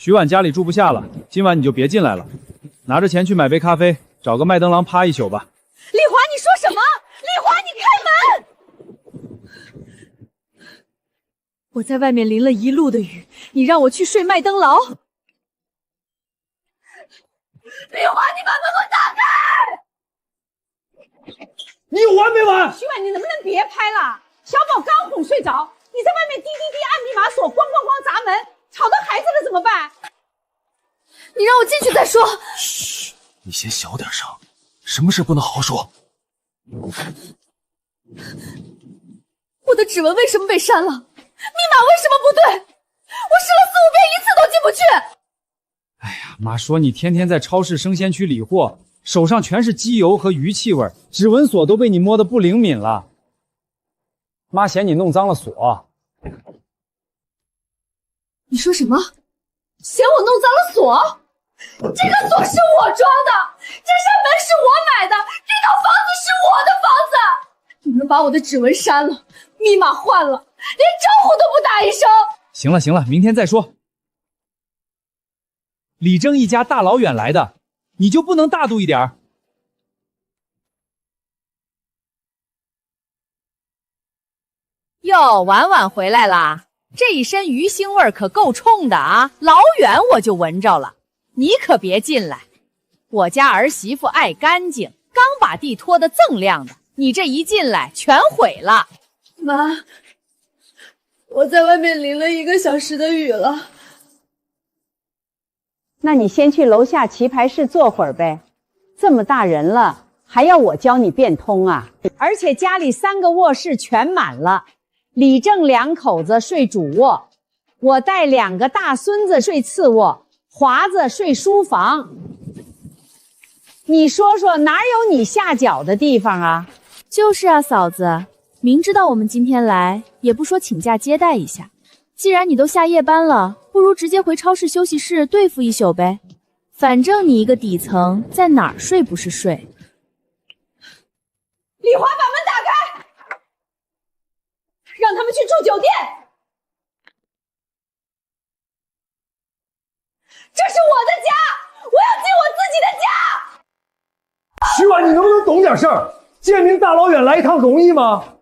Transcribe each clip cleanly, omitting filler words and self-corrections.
徐婉家里住不下了，今晚你就别进来了，拿着钱去买杯咖啡，找个麦当劳趴一宿吧。丽华，你说什么？丽华，你开门！我在外面淋了一路的雨，你让我去睡麦当劳？丽华，你把门给我打开！你有完没完？徐婉，你能不能别拍了？小宝刚哄睡着，你在外面滴滴滴按密码锁，咣咣咣砸门，吵到孩子了怎么办？你让我进去再说。嘘，你先小点声，什么事不能好好说？我的指纹为什么被删了？密码为什么不对？我试了4、5遍，一次都进不去。哎呀，妈说你天天在超市生鲜区理货，手上全是机油和鱼气味，指纹锁都被你摸得不灵敏了。妈嫌你弄脏了锁。你说什么？嫌我弄脏了锁？这个锁是我装的，这扇门是我买的，这套房子是我的房子。你们把我的指纹删了，密码换了，连招呼都不打一声。行了行了，明天再说。李正一家大老远来的，你就不能大度一点？哟，婉婉回来啦！这一身鱼腥味可够冲的啊，老远我就闻着了。你可别进来，我家儿媳妇爱干净，刚把地拖得锃亮的，你这一进来全毁了。妈，我在外面淋了1个小时的雨了。那你先去楼下棋牌室坐会儿呗，这么大人了，还要我教你变通啊？而且家里3个卧室全满了，李正2口子睡主卧，我带2个大孙子睡次卧，华子睡书房。你说说哪有你下脚的地方啊？就是啊，嫂子，明知道我们今天来，也不说请假接待一下。既然你都下夜班了，不如直接回超市休息室对付一宿呗。反正你一个底层，在哪儿睡不是睡？丽华，把门打开，让他们去住酒店。这是我的家，我要进我自己的家。徐婉，你能不能懂点事儿？建明大老远来一趟容易吗？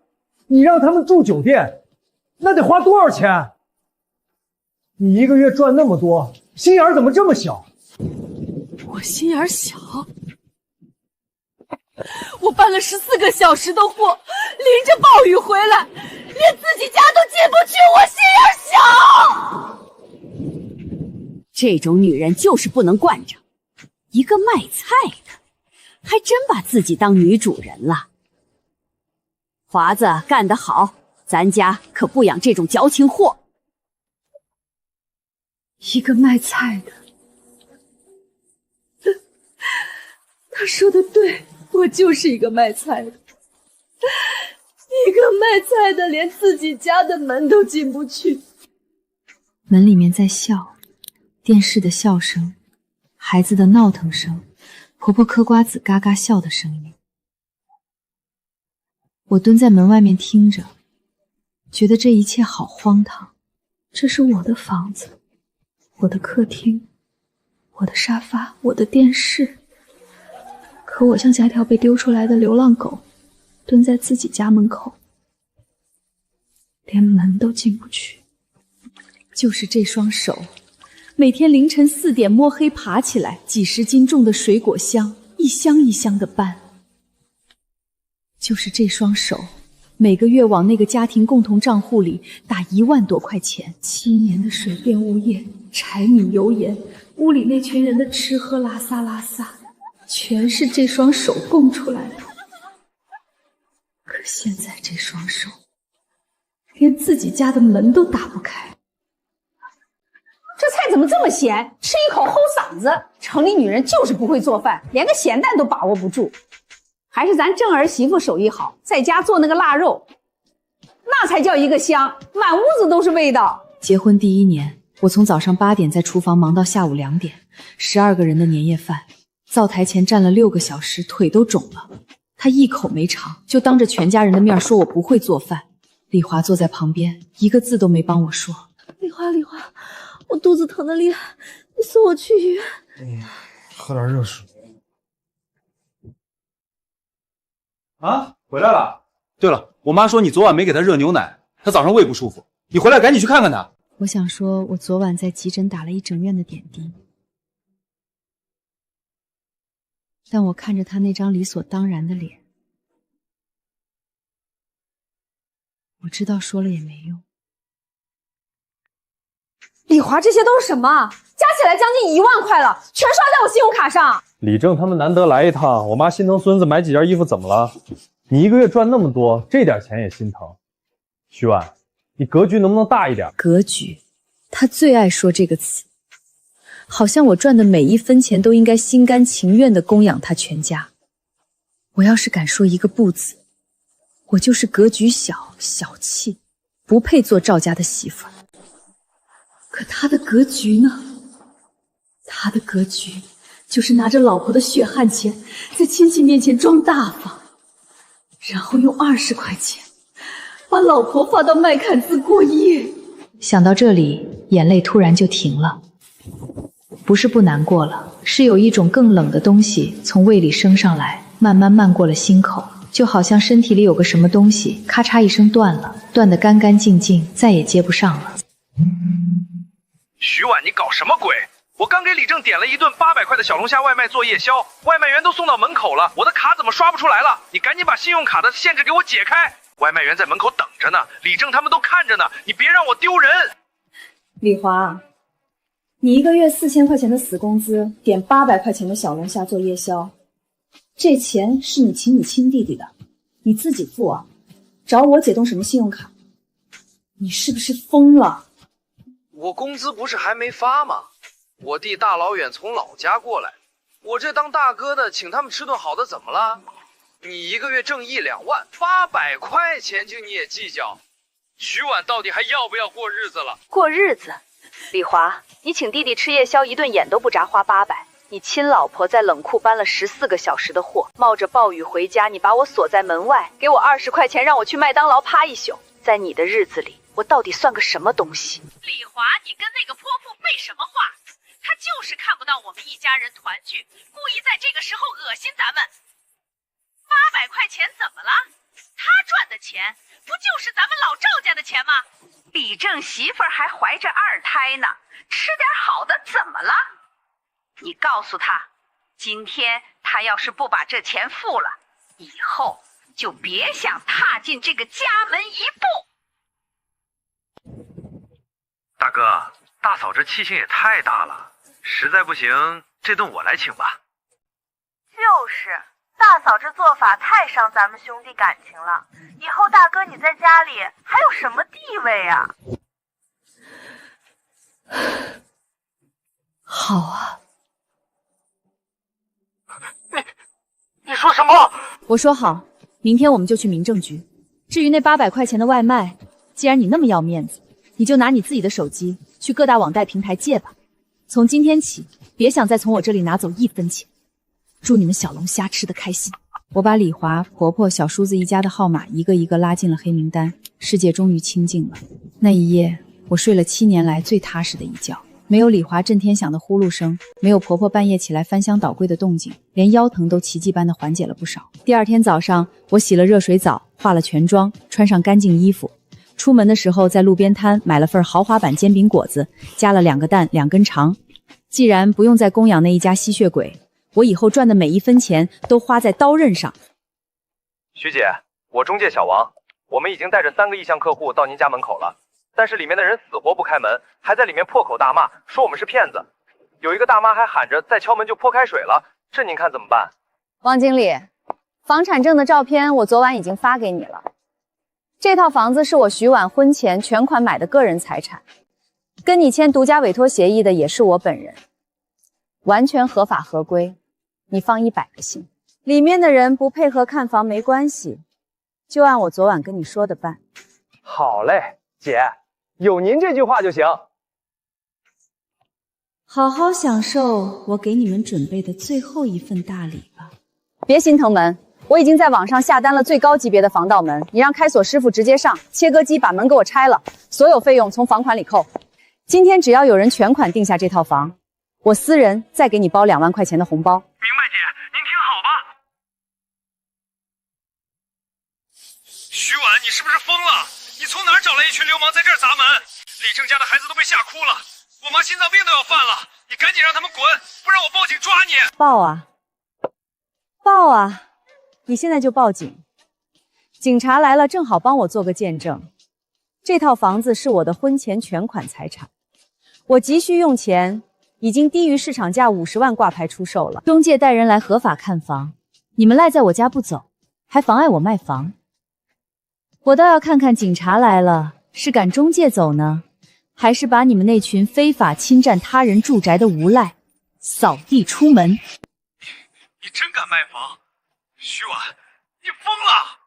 你让他们住酒店，那得花多少钱？你1个月赚那么多，心眼怎么这么小？我心眼小？我搬了14个小时的货，淋着暴雨回来，连自己家都进不去，我心眼小。这种女人就是不能惯着，一个卖菜的，还真把自己当女主人了。华子干得好，咱家可不养这种矫情货。一个卖菜的，他说的对，我就是一个卖菜的。一个卖菜的连自己家的门都进不去。门里面在笑，电视的笑声，孩子的闹腾声，婆婆嗑瓜子嘎嘎笑的声音。我蹲在门外面听着，觉得这一切好荒唐。这是我的房子，我的客厅，我的沙发，我的电视，可我像条条被丢出来的流浪狗，蹲在自己家门口，连门都进不去。就是这双手，每天凌晨4点摸黑爬起来，几十斤重的水果箱一箱一箱的搬。就是这双手，每个月往那个家庭共同账户里打1万多块钱，7年的水电物业、柴米油盐，屋里那群人的吃喝拉撒，全是这双手供出来的。可现在这双手，连自己家的门都打不开。这菜怎么这么咸？吃一口齁嗓子。城里女人就是不会做饭，连个咸淡都把握不住。还是咱正儿媳妇手艺好，在家做那个腊肉，那才叫一个香，满屋子都是味道。结婚第1年，我从早上8点在厨房忙到下午2点，12个人的年夜饭，灶台前站了6个小时，腿都肿了。他一口没尝，就当着全家人的面说我不会做饭。丽华坐在旁边，一个字都没帮我说。丽华，我肚子疼得厉害，你送我去医院。喝点热水。啊，回来了。对了，我妈说你昨晚没给她热牛奶，她早上胃不舒服，你回来赶紧去看看她。我想说，我昨晚在急诊打了一整院的点滴，但我看着他那张理所当然的脸，我知道说了也没用。李华，这些都是什么？加起来将近1万块了，全刷在我信用卡上。李正他们难得来一趟，我妈心疼孙子买几件衣服怎么了？你一个月赚那么多，这点钱也心疼。徐婉，你格局能不能大一点？格局，他最爱说这个词，好像我赚的每一分钱都应该心甘情愿地供养他全家。我要是敢说一个不字，我就是格局小、小气，不配做赵家的媳妇儿。可他的格局呢？他的格局就是拿着老婆的血汗钱，在亲戚面前装大方，然后用20块钱把老婆发到麦坎兹过夜。想到这里，眼泪突然就停了。不是不难过了，是有一种更冷的东西从胃里升上来，慢慢漫过了心口，就好像身体里有个什么东西咔嚓一声断了，断得干干净净，再也接不上了。徐婉，你搞什么鬼？我刚给李正点了一顿800块的小龙虾外卖做夜宵，外卖员都送到门口了，我的卡怎么刷不出来了？你赶紧把信用卡的限制给我解开！外卖员在门口等着呢，李正他们都看着呢，你别让我丢人。李华，你一个月4000块钱的死工资，点800块钱的小龙虾做夜宵，这钱是你请你亲弟弟的，你自己付啊，找我解冻什么信用卡？你是不是疯了？我工资不是还没发吗？我弟大老远从老家过来，我这当大哥的请他们吃顿好的怎么了？你一个月挣1、2万，800块钱就你也计较？徐婉到底还要不要过日子了？过日子？李华，你请弟弟吃夜宵，一顿眼都不眨花800。你亲老婆在冷库搬了14个小时的货，冒着暴雨回家，你把我锁在门外，给我20块钱让我去麦当劳趴一宿。在你的日子里，我到底算个什么东西？李华，你跟那个泼妇废什么话？他就是看不到我们一家人团聚，故意在这个时候恶心咱们。800块钱怎么了？他赚的钱不就是咱们老赵家的钱吗？李正媳妇儿还怀着2胎呢，吃点好的怎么了？你告诉他，今天他要是不把这钱付了，以后就别想踏进这个家门一步。大哥，大嫂这气性也太大了，实在不行，这顿我来请吧。就是，大嫂这做法太伤咱们兄弟感情了，以后大哥你在家里还有什么地位啊？好啊。你说什么？我说好，明天我们就去民政局。至于那800块钱的外卖，既然你那么要面子，你就拿你自己的手机去各大网贷平台借吧。从今天起，别想再从我这里拿走1分钱。祝你们小龙虾吃得开心。我把李华、婆婆、小叔子一家的号码一个一个拉进了黑名单，世界终于清静了。那一夜，我睡了7年来最踏实的一觉。没有李华震天响的呼噜声，没有婆婆半夜起来翻箱倒柜的动静，连腰疼都奇迹般的缓解了不少。第二天早上，我洗了热水澡，化了全妆，穿上干净衣服，出门的时候在路边摊买了份豪华版煎饼果子，加了2个蛋2根肠。既然不用再供养那一家吸血鬼，我以后赚的每一分钱都花在刀刃上。徐姐，我中介小王，我们已经带着3个意向客户到您家门口了，但是里面的人死活不开门，还在里面破口大骂，说我们是骗子。有一个大妈还喊着再敲门就泼开水了，这您看怎么办？王经理，房产证的照片我昨晚已经发给你了。这套房子是我徐婉婚前全款买的个人财产，跟你签独家委托协议的也是我本人，完全合法合规，你放100个心。里面的人不配合看房没关系，就按我昨晚跟你说的办。好嘞，姐，有您这句话就行。好好享受我给你们准备的最后一份大礼吧。别心疼门，我已经在网上下单了最高级别的防盗门，你让开锁师傅直接上，切割机把门给我拆了，所有费用从房款里扣。今天只要有人全款定下这套房，我私人再给你包2万块钱的红包。明白姐，您听好吧。徐婉，你是不是疯了？你从哪儿找来一群流氓在这儿砸门？李正家的孩子都被吓哭了，我妈心脏病都要犯了。你赶紧让他们滚，不然我报警抓你！报啊！报啊！你现在就报警。警察来了，正好帮我做个见证。这套房子是我的婚前全款财产，我急需用钱，已经低于市场价50万挂牌出售了。中介带人来合法看房，你们赖在我家不走，还妨碍我卖房。我倒要看看警察来了，是赶中介走呢，还是把你们那群非法侵占他人住宅的无赖扫地出门。你真敢卖房？徐婉，你疯了！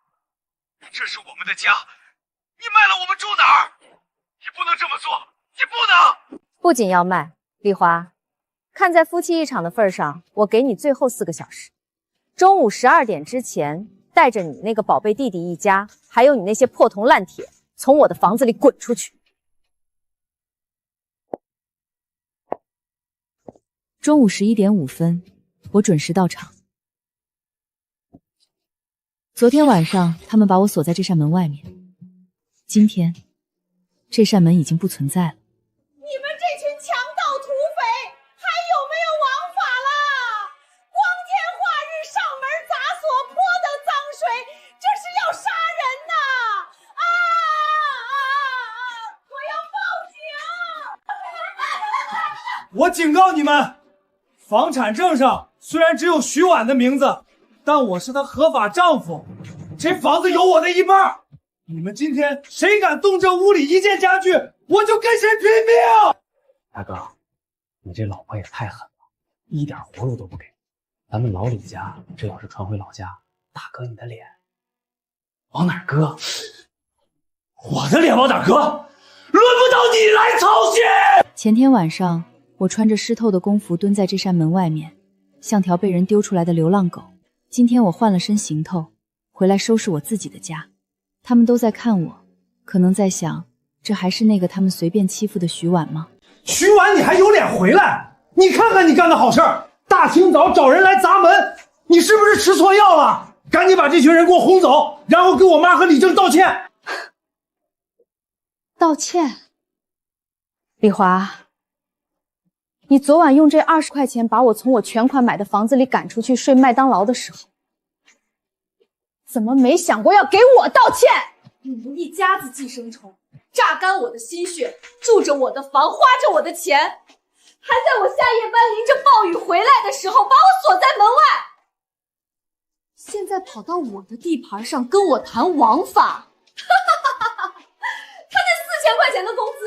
这是我们的家，你卖了我们住哪儿？你不能这么做，你不能！不仅要卖，丽华，看在夫妻一场的份上，我给你最后4个小时，中午12点之前，带着你那个宝贝弟弟一家，还有你那些破铜烂铁，从我的房子里滚出去。中午11点5分，我准时到场。昨天晚上他们把我锁在这扇门外面，今天这扇门已经不存在了。你们这群强盗土匪还有没有王法了？光天化日上门砸锁，泼的脏水，这是要杀人呐！我要报警！我警告你们，房产证上虽然只有徐婉的名字，但我是她合法丈夫，这房子有我的一半。你们今天谁敢动这屋里一件家具，我就跟谁拼命！大哥，你这老婆也太狠了，一点活路都不给。咱们老李家这要是传回老家，大哥你的脸往哪儿搁？我的脸往哪儿搁？轮不到你来操心！前天晚上，我穿着湿透的工服蹲在这扇门外面，像条被人丢出来的流浪狗。今天我换了身行头，回来收拾我自己的家。他们都在看我，可能在想，这还是那个他们随便欺负的徐婉吗？徐婉，你还有脸回来？你看看你干的好事儿，大清早找人来砸门，你是不是吃错药了？赶紧把这群人给我轰走，然后给我妈和李正道歉。道歉？李华，你昨晚用这20块钱把我从我全款买的房子里赶出去睡麦当劳的时候，怎么没想过要给我道歉？你们一家子寄生虫，榨干我的心血，住着我的房，花着我的钱，还在我下夜班淋着暴雨回来的时候把我锁在门外。现在跑到我的地盘上跟我谈王法，他那4000块钱的工资，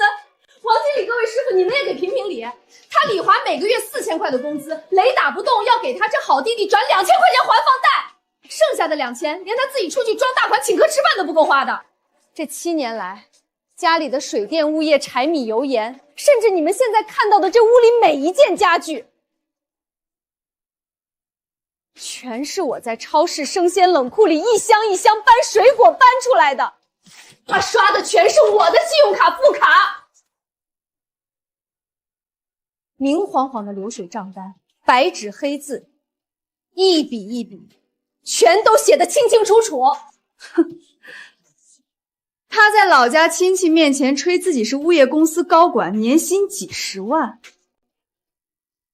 王经理各位师傅你们也给评评理。他李华每个月4000块的工资，雷打不动要给他这好弟弟转2000块钱还房贷。剩下的2000，连他自己出去装大款请客吃饭都不够花的。这7年来，家里的水电物业、柴米油盐，甚至你们现在看到的这屋里每一件家具，全是我在超市生鲜冷库里一箱一箱搬水果搬出来的。他刷的全是我的信用卡副卡，明晃晃的流水账单，白纸黑字，一笔一笔。全都写得清清楚楚。他在老家亲戚面前吹自己是物业公司高管，年薪几10万。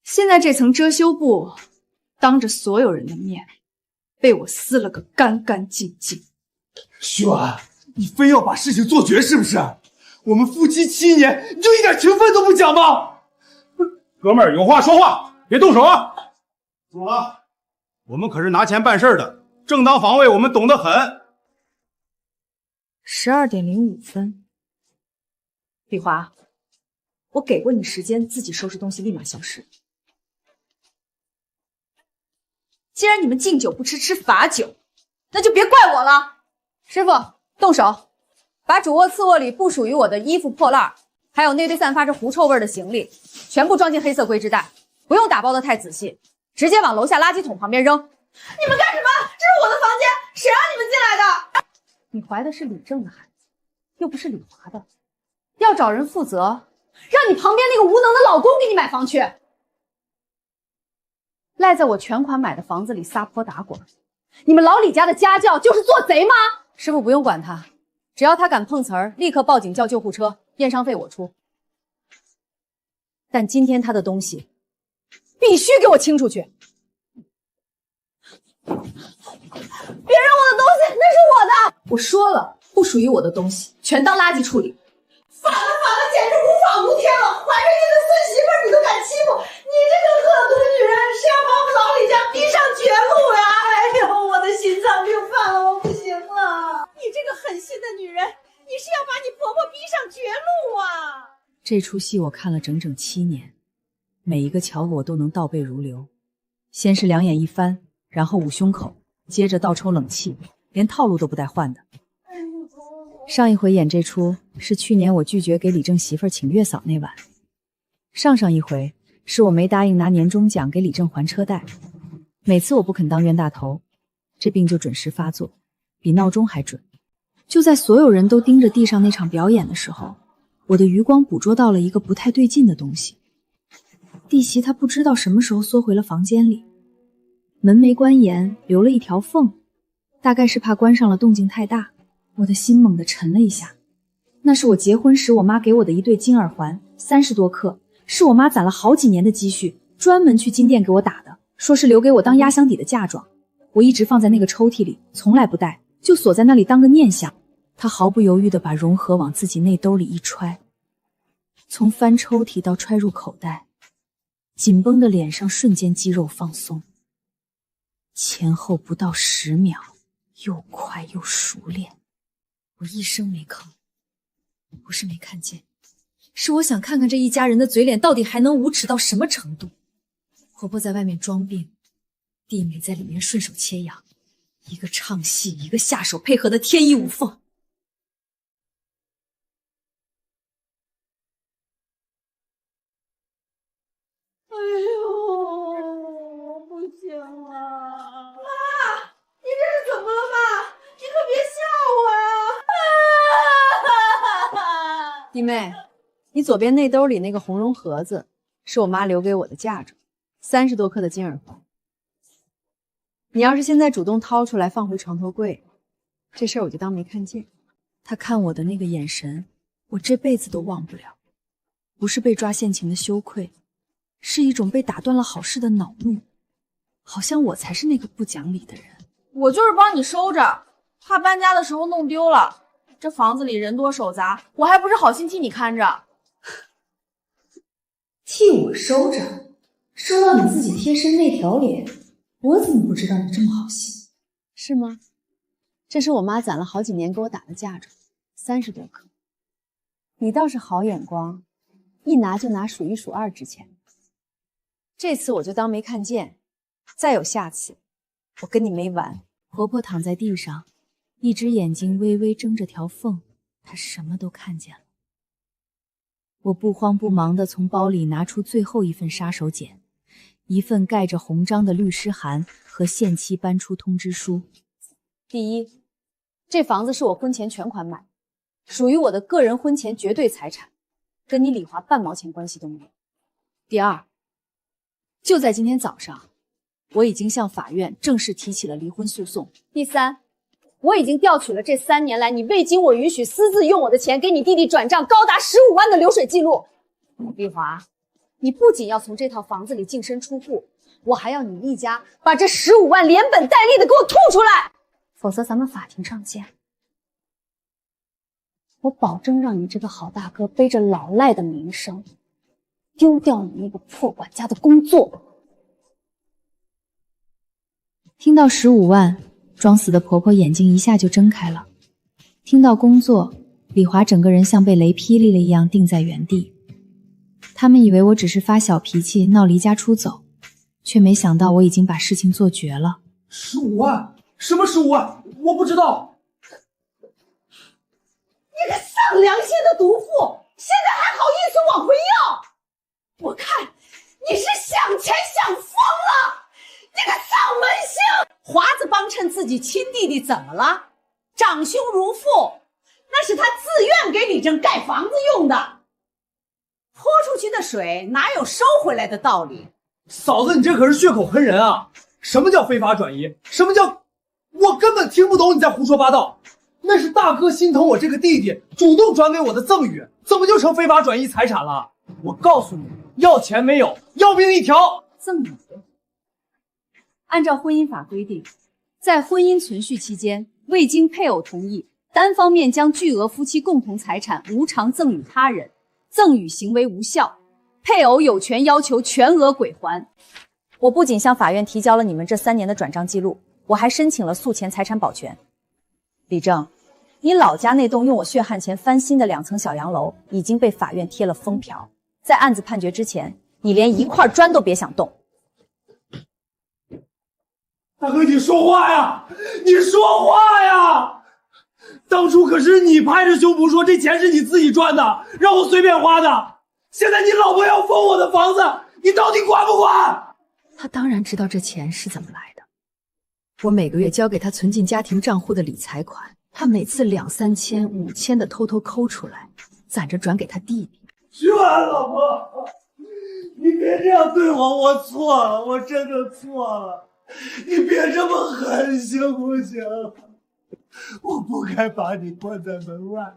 现在这层遮羞布，当着所有人的面，被我撕了个干干净净。徐婉，你非要把事情做绝是不是？我们夫妻7年，你就一点情分都不讲吗？哥们儿，有话说话，别动手啊！走了。我们可是拿钱办事的，正当防卫我们懂得很。12点05分，李华，我给过你时间，自己收拾东西，立马消失。既然你们敬酒不吃吃罚酒，那就别怪我了。师傅，动手，把主卧、次卧里不属于我的衣服、破烂，还有那堆散发着狐臭味的行李，全部装进黑色灰质袋，不用打包的太仔细。直接往楼下垃圾桶旁边扔。你们干什么？这是我的房间，谁让你们进来的？你怀的是李正的孩子，又不是李华的，要找人负责，让你旁边那个无能的老公给你买房去，赖在我全款买的房子里撒泼打滚。你们老李家的家教就是做贼吗？师傅不用管他，只要他敢碰瓷儿，立刻报警叫救护车，验伤费我出。但今天他的东西必须给我清出去。别扔我的东西，那是我的！我说了，不属于我的东西，全当垃圾处理。反了，简直无法无天了！怀着你的孙媳妇儿，你都敢欺负！你这个恶毒女人，是要把我们老李家逼上绝路呀！哎呦，我的心脏病犯了，我不行了！你这个狠心的女人，你是要把你婆婆逼上绝路啊！这出戏我看了整整7年，每一个桥我都能倒背如流。先是两眼一翻，然后捂胸口，接着倒抽冷气，连套路都不带换的。上一回演这出是去年我拒绝给李正媳妇儿请月嫂那晚，上上一回是我没答应拿年终奖给李正还车贷。每次我不肯当冤大头，这病就准时发作，比闹钟还准。就在所有人都盯着地上那场表演的时候，我的余光捕捉到了一个不太对劲的东西。弟媳她不知道什么时候缩回了房间里，门没关严，留了一条缝，大概是怕关上了动静太大。我的心猛地沉了一下，那是我结婚时我妈给我的一对金耳环，30多克，是我妈攒了好几年的积蓄，专门去金店给我打的，说是留给我当压箱底的嫁妆。我一直放在那个抽屉里，从来不戴，就锁在那里当个念想。她毫不犹豫地把融合往自己内兜里一揣，从翻抽屉到揣入口袋，紧绷的脸上瞬间肌肉放松，前后不到10秒，又快又熟练。我一声没吭，不是没看见，是我想看看这一家人的嘴脸到底还能无耻到什么程度。婆婆在外面装病，弟妹在里面顺手切羊，一个唱戏一个下手，配合的天衣无缝。哎呦，我不行了！妈，你这是怎么了妈？你可别吓我呀！弟妹，你左边内兜里那个红绒盒子是我妈留给我的嫁妆，30多克的金耳环。你要是现在主动掏出来放回床头柜，这事儿我就当没看见。她看我的那个眼神，我这辈子都忘不了。不是被抓现情的羞愧，是一种被打断了好事的恼怒，好像我才是那个不讲理的人。我就是帮你收着，怕搬家的时候弄丢了。这房子里人多手杂，我还不是好心替你看着。替我收着，收到你自己贴身那条脸，我怎么不知道你这么好心？是吗？这是我妈攒了好几年给我打的嫁妆，30多克。你倒是好眼光，一拿就拿数1数2值钱。这次我就当没看见，再有下次，我跟你没完。婆婆躺在地上，一只眼睛微微睁着条缝，她什么都看见了。我不慌不忙地从包里拿出最后一份杀手锏，一份盖着红章的律师函和限期搬出通知书。第一，这房子是我婚前全款买，属于我的个人婚前绝对财产，跟你李华半毛钱关系都没有。第二，就在今天早上，我已经向法院正式提起了离婚诉讼。第三，我已经调取了这3年来你未经我允许私自用我的钱给你弟弟转账高达15万的流水记录。李华，你不仅要从这套房子里净身出户，我还要你厉家把这15万连本带利的给我吐出来，否则咱们法庭上见。我保证让你这个好大哥背着老赖的名声，丢掉你那个破管家的工作。听到15万，装死的婆婆眼睛一下就睁开了。听到工作，李华整个人像被雷劈了一样定在原地。他们以为我只是发小脾气闹离家出走，却没想到我已经把事情做绝了。15万？什么15万？我不知道。你个丧良心的毒妇，现在还好意思往回要？我看你是想钱想疯了！你个丧门星！华子帮衬自己亲弟弟怎么了？长兄如父，那是他自愿给李正盖房子用的。泼出去的水哪有收回来的道理？嫂子，你这可是血口喷人啊！什么叫非法转移？什么叫……我根本听不懂你在胡说八道。那是大哥心疼我这个弟弟，主动转给我的赠与，怎么就成非法转移财产了？我告诉你，要钱没有，要命一条。赠与。按照婚姻法规定，在婚姻存续期间，未经配偶同意，单方面将巨额夫妻共同财产无偿赠与他人，赠与行为无效，配偶有权要求全额归还。我不仅向法院提交了你们这3年的转账记录，我还申请了诉前财产保全。李正，你老家那栋用我血汗钱翻新的2层小洋楼已经被法院贴了封条，在案子判决之前，你连一块砖都别想动。大哥，你说话呀！你说话呀！当初可是你拍着胸脯说这钱是你自己赚的，让我随便花的。现在你老婆要封我的房子，你到底管不管？他当然知道这钱是怎么来的。我每个月交给他存进家庭账户的理财款，他每次2、3千、5千的偷偷抠出来，攒着转给他弟弟。徐婉，老婆，你别这样对我，我错了，我真的错了。你别这么狠，行不行？我不该把你关在门外，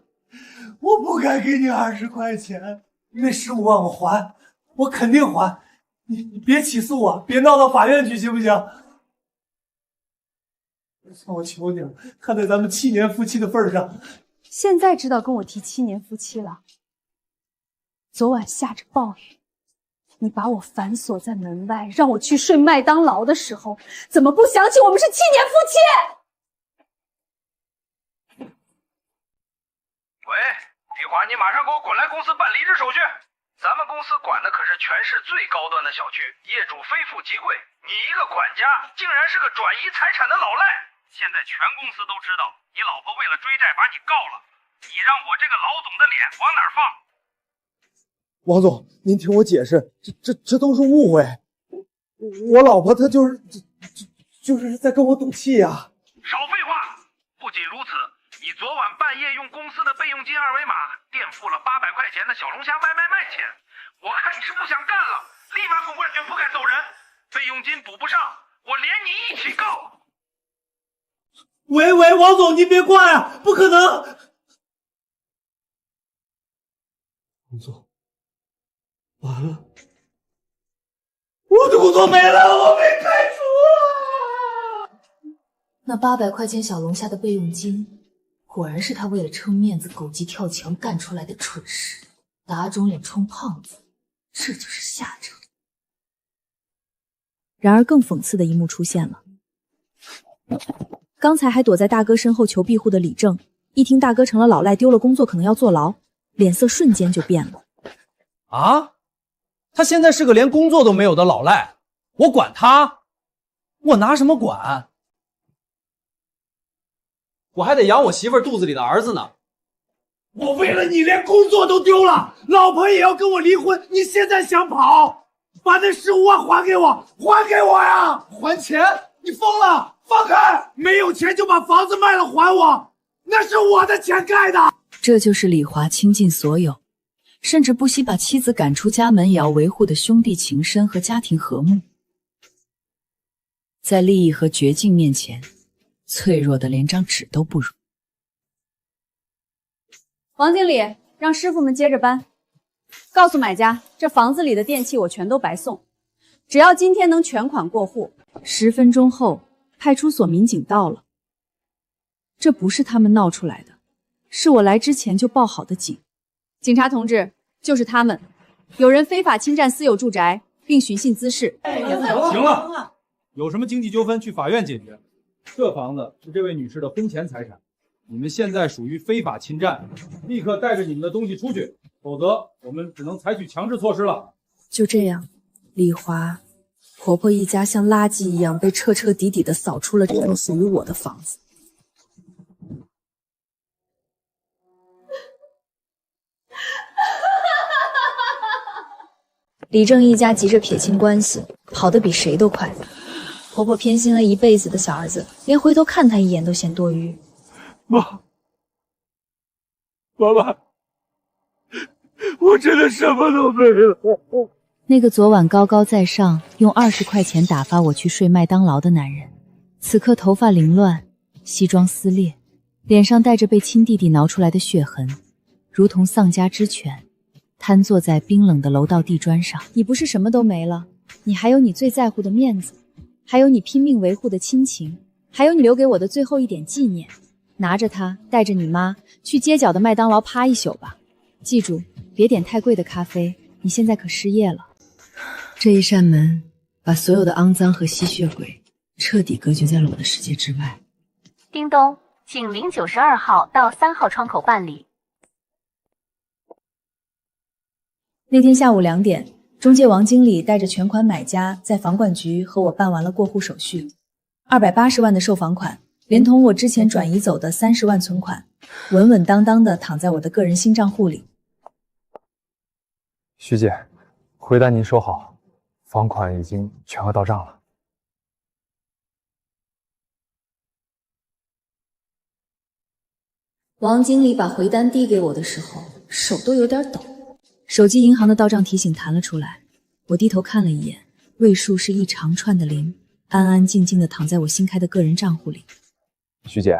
我不该给你20块钱，那15万我还，我肯定还。你别起诉我，别闹到法院去，行不行？我求你了，看在咱们7年夫妻的份上，现在知道跟我提7年夫妻了。昨晚下着暴雨，你把我反锁在门外，让我去睡麦当劳的时候，怎么不想起我们是7年夫妻？喂，丽华，你马上给我滚来公司办离职手续。咱们公司管的可是全市最高端的小区，业主非富即贵，你一个管家竟然是个转移财产的老赖。现在全公司都知道，你老婆为了追债把你告了，你让我这个老总的脸往哪儿放？王总，您听我解释，这都是误会。我老婆她就是在跟我赌气呀。少废话！不仅如此，你昨晚半夜用公司的备用金2维码垫付了800块钱的小龙虾外卖钱，我看你是不想干了，立马滚冠军不敢走人，备用金补不上，我连你一起告。喂，王总，您别挂呀，不可能！王总，完了，我的工作没了，我被开除了。那800块钱小龙虾的备用金，果然是他为了撑面子狗急跳墙干出来的蠢事，打肿脸充胖子，这就是下场。然而更讽刺的一幕出现了。刚才还躲在大哥身后求庇护的李正，一听大哥成了老赖，丢了工作可能要坐牢，脸色瞬间就变了。啊？他现在是个连工作都没有的老赖，我管他？我拿什么管？我还得养我媳妇儿肚子里的儿子呢。我为了你连工作都丢了，老婆也要跟我离婚，你现在想跑？把那15万还给我，还给我呀！还钱？你疯了！放开！没有钱就把房子卖了还我，那是我的钱盖的。这就是李华倾尽所有，甚至不惜把妻子赶出家门也要维护的兄弟情深和家庭和睦。在利益和绝境面前，脆弱的连张纸都不如。王经理，让师傅们接着搬，告诉买家，这房子里的电器我全都白送，只要今天能全款过户，10分钟后派出所民警到了。这不是他们闹出来的，是我来之前就报好的警。警察同志，就是他们，有人非法侵占私有住宅，并寻衅滋事。行了，有什么经济纠纷去法院解决。这房子是这位女士的婚前财产，你们现在属于非法侵占，立刻带着你们的东西出去，否则我们只能采取强制措施了。就这样，李华婆婆一家像垃圾一样被彻彻底底的扫出了这栋属于我的房子。李正一家急着撇清关系，跑得比谁都快。婆婆偏心了一辈子的小儿子，连回头看他一眼都嫌多余。妈妈，我真的什么都没了。那个昨晚高高在上用20块钱打发我去睡麦当劳的男人，此刻头发凌乱，西装撕裂，脸上带着被亲弟弟挠出来的血痕，如同丧家之犬，瘫坐在冰冷的楼道地砖上。你不是什么都没了，你还有你最在乎的面子，还有你拼命维护的亲情，还有你留给我的最后一点纪念。拿着它，带着你妈去街角的麦当劳趴一宿吧。记住，别点太贵的咖啡，你现在可失业了。这一扇门把所有的肮脏和吸血鬼彻底隔绝在了我的世界之外。叮咚，请092号到3号窗口办理。那天下午2点，中介王经理带着全款买家在房管局和我办完了过户手续，280万的售房款，连同我之前转移走的30万存款，稳稳当当的躺在我的个人新账户里。徐姐，回单您收好，房款已经全额到账了。王经理把回单递给我的时候，手都有点抖。手机银行的到账提醒弹了出来，我低头看了一眼，位数是一长串的0，安安静静的躺在我新开的个人账户里。徐姐，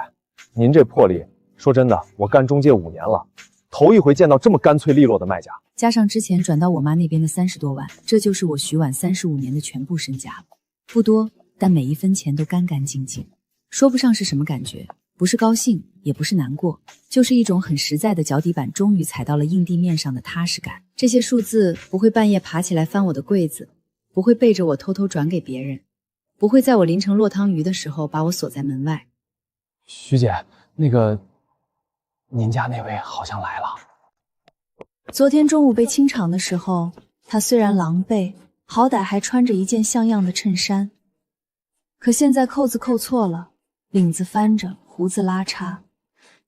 您这魄力，说真的，我干中介5年了，头一回见到这么干脆利落的卖家。加上之前转到我妈那边的30多万，这就是我徐婉35年的全部身家了。不多，但每一分钱都干干净净，说不上是什么感觉，不是高兴，也不是难过，就是一种很实在的脚底板终于踩到了硬地面上的踏实感。这些数字不会半夜爬起来翻我的柜子，不会背着我偷偷转给别人，不会在我淋成落汤鱼的时候把我锁在门外。徐姐，那个，您家那位好像来了。昨天中午被清场的时候，他虽然狼狈，好歹还穿着一件像样的衬衫，可现在扣子扣错了，领子翻着，胡子拉碴，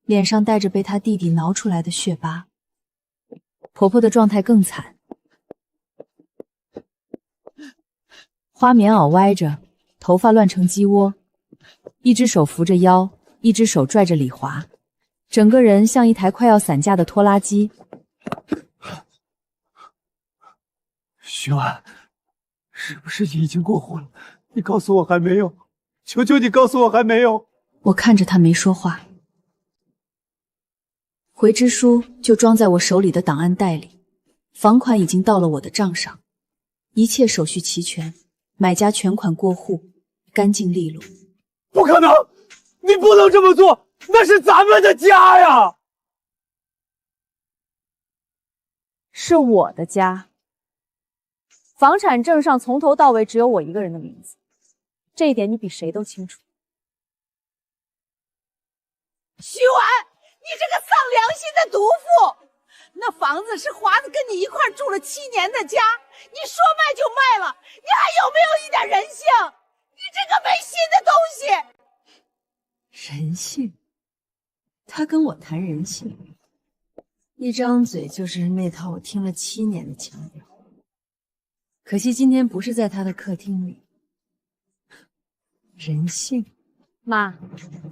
脸上带着被他弟弟挠出来的血疤。婆婆的状态更惨，花棉袄歪着，头发乱成鸡窝，一只手扶着腰，一只手拽着李华，整个人像一台快要散架的拖拉机。徐婉，是不是你已经过户了？你告诉我还没有，求求你告诉我还没有。我看着他没说话，回执书就装在我手里的档案袋里，房款已经到了我的账上，一切手续齐全，买家全款过户，干净利落。不可能，你不能这么做，那是咱们的家呀！是我的家。房产证上从头到尾只有我一个人的名字，这一点你比谁都清楚。徐婉，你这个丧良心的毒妇！那房子是华子跟你一块住了7年的家，你说卖就卖了，你还有没有一点人性？你这个没心的东西！人性？他跟我谈人性，一张嘴就是那套我听了7年的腔调。可惜今天不是在他的客厅里。人性。妈，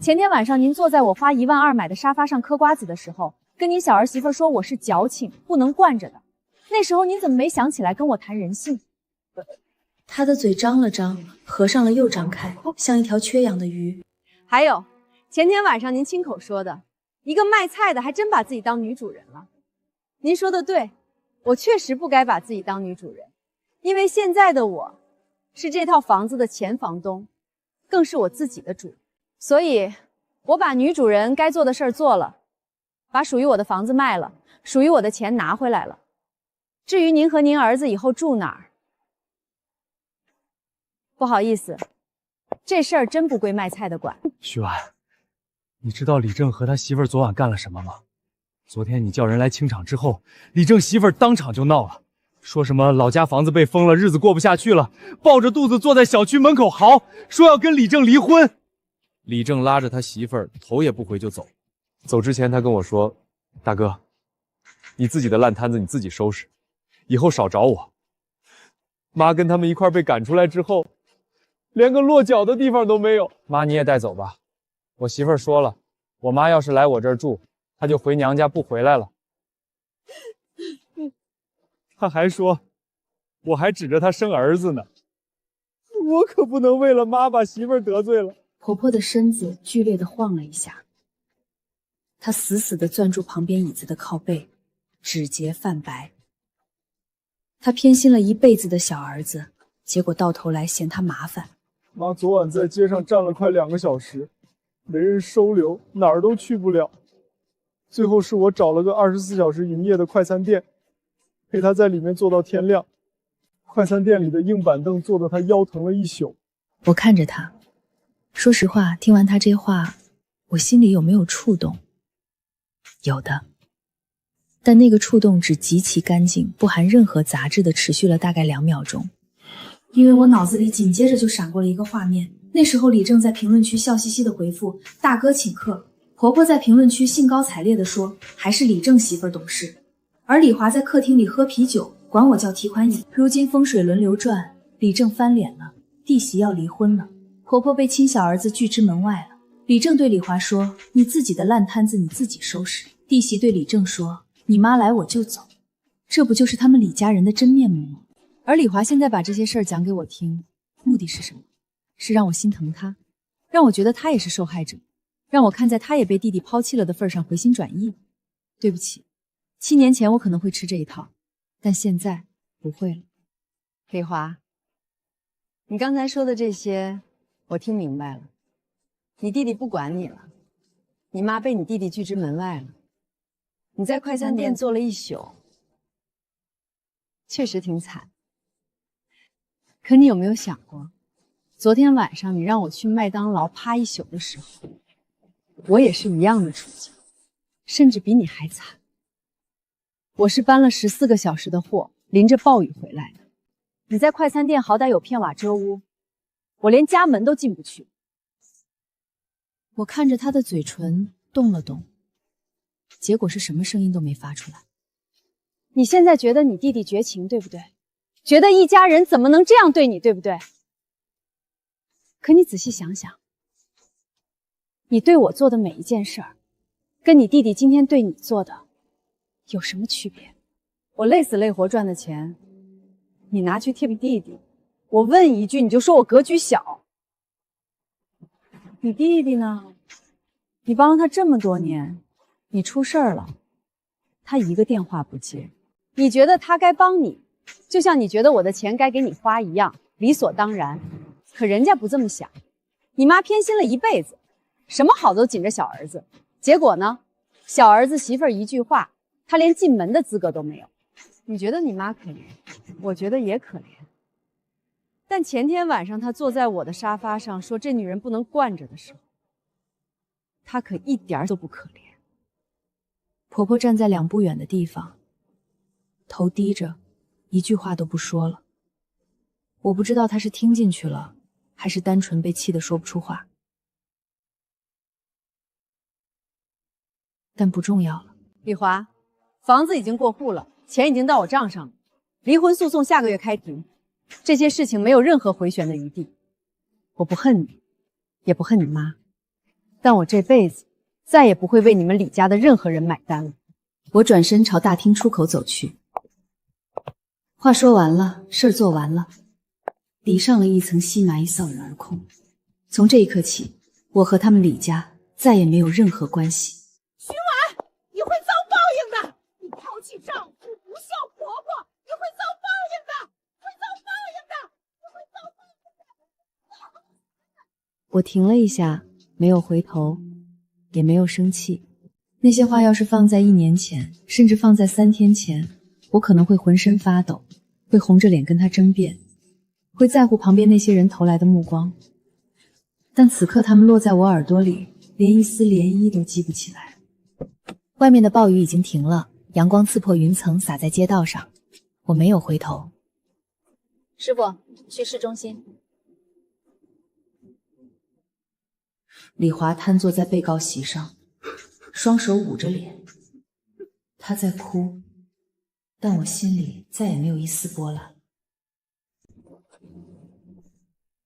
前天晚上您坐在我花1万2买的沙发上嗑瓜子的时候，跟您小儿媳妇说我是矫情，不能惯着的。那时候您怎么没想起来跟我谈人性？他的嘴张了张，合上了又张开，像一条缺氧的鱼。还有，前天晚上您亲口说的，一个卖菜的还真把自己当女主人了。您说的对，我确实不该把自己当女主人。因为现在的我，是这套房子的前房东，更是我自己的主，所以，我把女主人该做的事儿做了，把属于我的房子卖了，属于我的钱拿回来了。至于您和您儿子以后住哪儿，不好意思，这事儿真不归卖菜的管。徐婉，你知道李正和他媳妇儿昨晚干了什么吗？昨天你叫人来清场之后，李正媳妇儿当场就闹了。说什么老家房子被封了，日子过不下去了，抱着肚子坐在小区门口嚎，说要跟李正离婚。李正拉着他媳妇儿，头也不回就走。走之前他跟我说：“大哥，你自己的烂摊子你自己收拾，以后少找我。”妈跟他们一块被赶出来之后，连个落脚的地方都没有。妈，你也带走吧。我媳妇儿说了，我妈要是来我这儿住，她就回娘家不回来了。他还说我还指着他生儿子呢。我可不能为了妈把媳妇儿得罪了。婆婆的身子剧烈的晃了一下，她死死地攥住旁边椅子的靠背，指节泛白。她偏心了一辈子的小儿子，结果到头来嫌他麻烦。妈昨晚在街上站了快2个小时，没人收留，哪儿都去不了。最后是我找了个24小时营业的快餐店，陪他在里面坐到天亮。快餐店里的硬板凳坐得他腰疼了一宿。我看着他，说实话，听完他这话，我心里有没有触动？有的，但那个触动只极其干净，不含任何杂质的持续了大概2秒钟。因为我脑子里紧接着就闪过了一个画面，那时候李正在评论区笑嘻嘻的回复大哥请客，婆婆在评论区兴高采烈地说还是李正媳妇儿懂事，而李华在客厅里喝啤酒，管我叫提款乙。如今风水轮流转，李正翻脸了，弟媳要离婚了，婆婆被亲小儿子拒之门外了。李正对李华说，你自己的烂摊子你自己收拾。弟媳对李正说，你妈来我就走。这不就是他们李家人的真面目吗？而李华现在把这些事儿讲给我听，目的是什么？是让我心疼他，让我觉得他也是受害者，让我看在他也被弟弟抛弃了的份上回心转意。对不起，7年前我可能会吃这一套，但现在不会了。李华，你刚才说的这些我听明白了，你弟弟不管你了，你妈被你弟弟拒之门外了，你在快餐店坐了一宿，确实挺惨。可你有没有想过，昨天晚上你让我去麦当劳趴一宿的时候，我也是一样的处境，甚至比你还惨。我是搬了14个小时的货，淋着暴雨回来的。你在快餐店好歹有片瓦遮屋，我连家门都进不去。我看着他的嘴唇动了动，结果是什么声音都没发出来。你现在觉得你弟弟绝情，对不对？觉得一家人怎么能这样对你，对不对？可你仔细想想，你对我做的每一件事儿，跟你弟弟今天对你做的有什么区别？我累死累活赚的钱，你拿去贴弟弟，我问一句你就说我格局小。你弟弟呢？你帮了他这么多年，你出事儿了，他一个电话不接。你觉得他该帮你，就像你觉得我的钱该给你花一样，理所当然。可人家不这么想，你妈偏心了一辈子，什么好都紧着小儿子，结果呢，小儿子媳妇儿一句话，他连进门的资格都没有。你觉得你妈可怜，我觉得也可怜。但前天晚上他坐在我的沙发上说这女人不能惯着的时候，他可一点都不可怜。婆婆站在2步远的地方，头低着，一句话都不说了。我不知道她是听进去了，还是单纯被气得说不出话。但不重要了。李华，房子已经过户了，钱已经到我账上了，离婚诉讼下个月开庭，这些事情没有任何回旋的余地。我不恨你，也不恨你妈，但我这辈子再也不会为你们李家的任何人买单了。我转身朝大厅出口走去。话说完了，事儿做完了，离上了一层细霾一扫然而空。从这一刻起，我和他们李家再也没有任何关系。徐婉，你会遭报应的！你抛弃丈夫，不孝婆婆，你会遭报应的！会遭报应的！你会遭报应的！我停了一下，没有回头，也没有生气。那些话要是放在1年前，甚至放在3天前，我可能会浑身发抖，会红着脸跟他争辩，会在乎旁边那些人投来的目光。但此刻他们落在我耳朵里，连一丝涟漪都激不起来。外面的暴雨已经停了，阳光刺破云层，洒在街道上。我没有回头。师傅，去市中心。李华瘫坐在被告席上，双手捂着脸，他在哭，但我心里再也没有一丝波澜。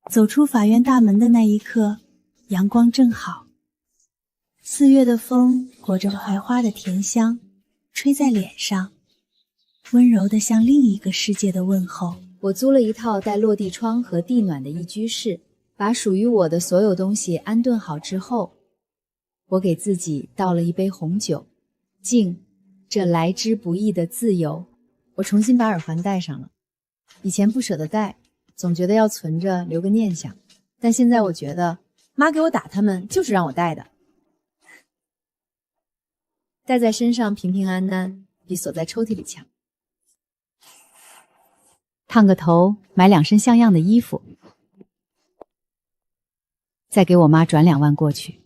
走出法院大门的那一刻，阳光正好，4月的风裹着槐花的甜香，吹在脸上，温柔的像另一个世界的问候。我租了一套带落地窗和地暖的一居室，把属于我的所有东西安顿好之后，我给自己倒了一杯红酒，敬这来之不易的自由。我重新把耳环戴上了，以前不舍得戴，总觉得要存着留个念想，但现在我觉得妈给我打他们就是让我戴的，戴在身上平平安安比锁在抽屉里强。烫个头，买2身像样的衣服，再给我妈转2万过去。